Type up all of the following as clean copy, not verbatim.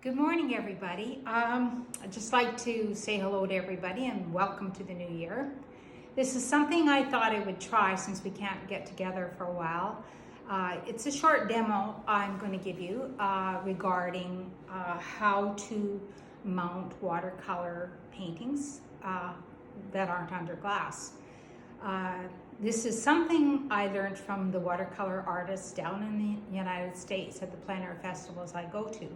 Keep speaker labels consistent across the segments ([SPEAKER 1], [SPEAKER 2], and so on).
[SPEAKER 1] Good morning, everybody. I'd just like to say hello to everybody and welcome to the new year. This is something I thought I would try since we can't get together for a while. It's a short demo I'm going to give you regarding how to mount watercolor paintings that aren't under glass. This is something I learned from the watercolor artists down in the United States at the plein air festivals I go to.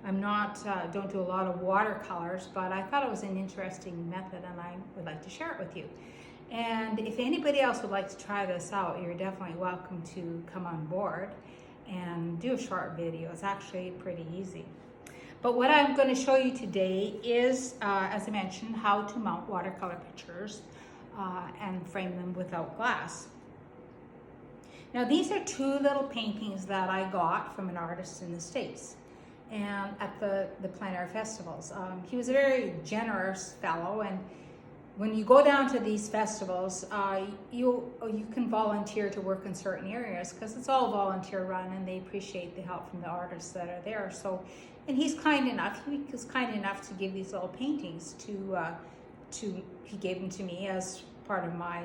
[SPEAKER 1] I'm not, don't do a lot of watercolors, but I thought it was an interesting method and I would like to share it with you. And if anybody else would like to try this out, you're definitely welcome to come on board and do a short video. It's actually pretty easy. But what I'm going to show you today is, as I mentioned, how to mount watercolor pictures and frame them without glass. Now these are two little paintings that I got from an artist in the States and at the plein air festivals. He was a very generous fellow, and when you go down to these festivals, you can volunteer to work in certain areas because it's all volunteer run and they appreciate the help from the artists that are there. So, and he was kind enough to give these little paintings he gave them to me as part of my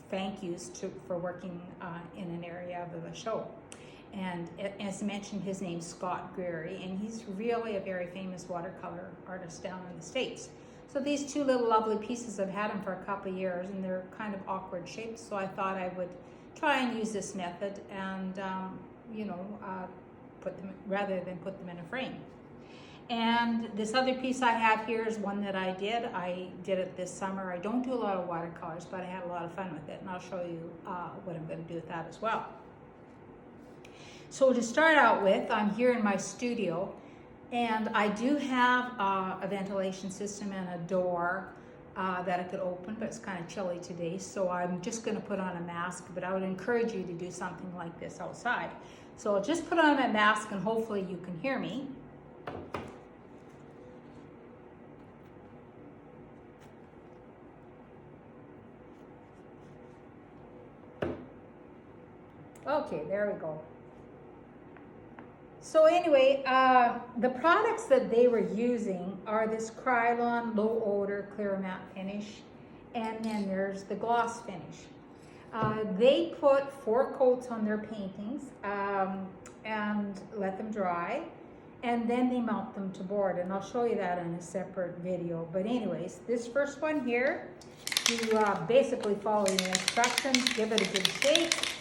[SPEAKER 1] thank yous for working in an area of the show. And as I mentioned, his name's Scott Greery, and he's really a very famous watercolor artist down in the States. So these two little lovely pieces, I've had them for a couple of years, and they're kind of awkward shapes, so I thought I would try and use this method and, put them, rather than put them in a frame. And this other piece I have here is one that I did. I did it this summer. I don't do a lot of watercolors, but I had a lot of fun with it, and I'll show you what I'm going to do with that as well. So to start out with, I'm here in my studio, and I do have a ventilation system and a door that I could open, but it's kind of chilly today, so I'm just going to put on a mask, but I would encourage you to do something like this outside. So I'll just put on my mask and hopefully you can hear me. Okay, there we go. So anyway, the products that they were using are this Krylon low odor clear matte finish, and then there's the gloss finish. They put 4 coats on their paintings and let them dry, and then they mount them to board, and I'll show you that in a separate video. But anyways, this first one here, you basically follow the instructions, give it a good shake.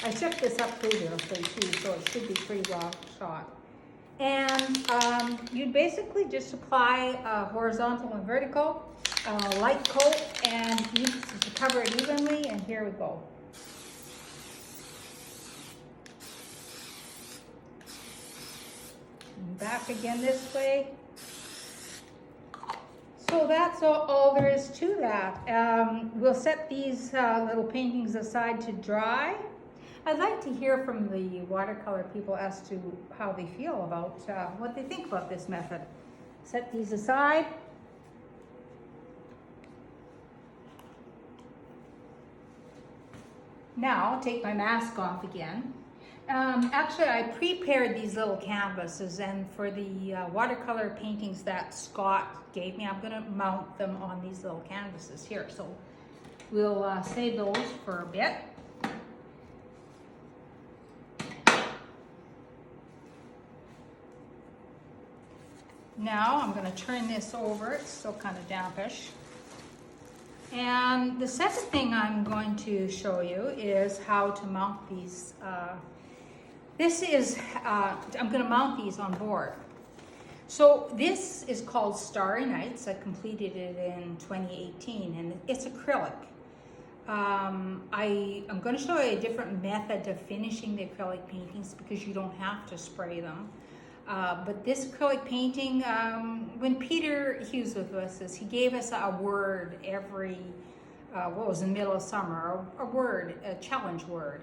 [SPEAKER 1] I shook this up previously too, so it should be pretty well shot. And you basically just apply a horizontal and vertical, light coat, and you just cover it evenly, and here we go. And back again this way. So that's all there is to that. We'll set these little paintings aside to dry. I'd like to hear from the watercolor people as to how they feel about what they think about this method. Set these aside. Now I'll take my mask off again. Actually, I prepared these little canvases, and for the watercolor paintings that Scott gave me, I'm going to mount them on these little canvases here. So we'll save those for a bit. Now I'm going to turn this over. It's still kind of dampish. And the second thing I'm going to show you is how to mount these. I'm going to mount these on board. So this is called Starry Nights. I completed it in 2018, and it's acrylic. I'm going to show you a different method of finishing the acrylic paintings because you don't have to spray them. But this acrylic painting, when Peter Hughes was with us, he gave us a word every, what was in the middle of summer, a challenge word.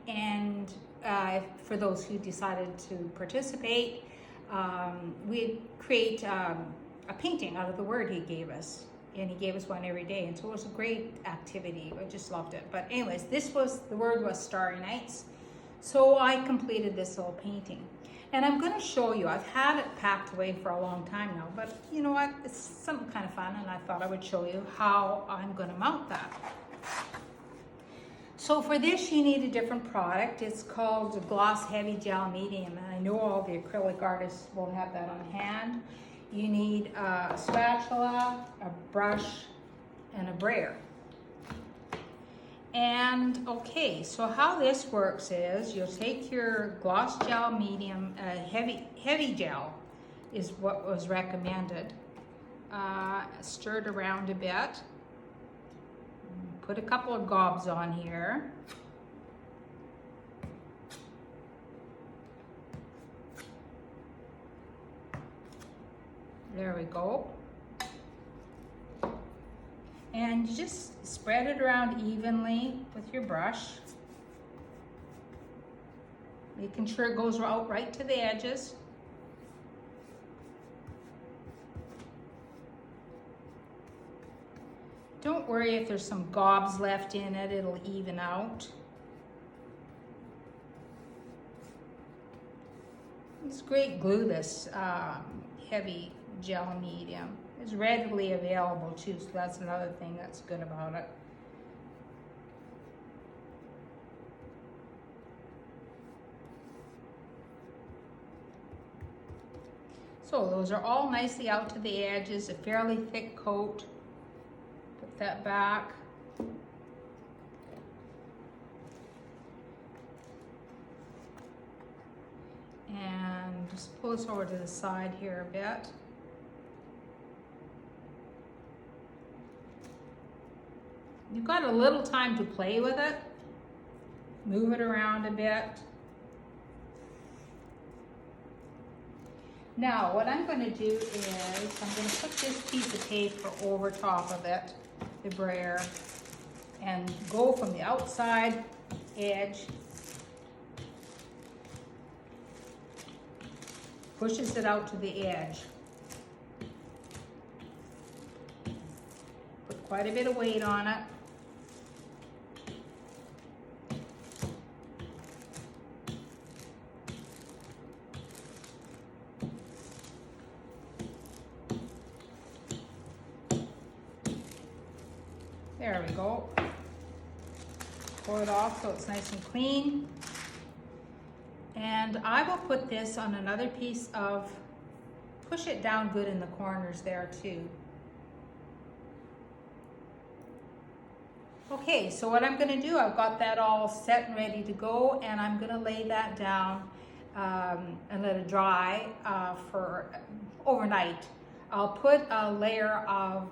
[SPEAKER 1] And for those who decided to participate, we'd create a painting out of the word he gave us. And he gave us one every day. And so it was a great activity. I just loved it. But anyways, the word was Starry Nights. So I completed this little painting. And I'm going to show you, I've had it packed away for a long time now, but you know what, it's something kind of fun, and I thought I would show you how I'm going to mount that. So for this you need a different product. It's called the Gloss Heavy Gel Medium, and I know all the acrylic artists will have that on hand. You need a spatula, a brush, and a brayer. And okay, so how this works is you'll take your gloss gel medium, heavy gel is what was recommended. Stir it around a bit. Put a couple of gobs on here. There we go. And you just spread it around evenly with your brush, making sure it goes out right to the edges. Don't worry if there's some gobs left in it, it'll even out. It's great glue, this heavy gel medium. It's readily available too, so that's another thing that's good about it. So those are all nicely out to the edges, a fairly thick coat. Put that back. And just pull this over to the side here a bit. You've got a little time to play with it. Move it around a bit. Now, what I'm going to do is I'm going to put this piece of paper over top of it, the brayer, and go from the outside edge, pushes it out to the edge. Put quite a bit of weight on it. There we go. Pull it off so it's nice and clean. And I will put this on another piece of, push it down good in the corners there too. Okay, so what I'm going to do, I've got that all set and ready to go, and I'm going to lay that down and let it dry for overnight. I'll put a layer of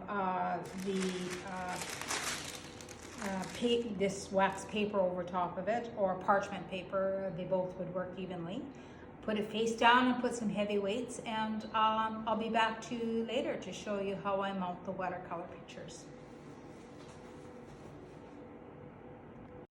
[SPEAKER 1] this wax paper over top of it, or parchment paper. They both would work evenly. Put it face down and put some heavy weights, and I'll be back to you later to show you how I mount the watercolor pictures.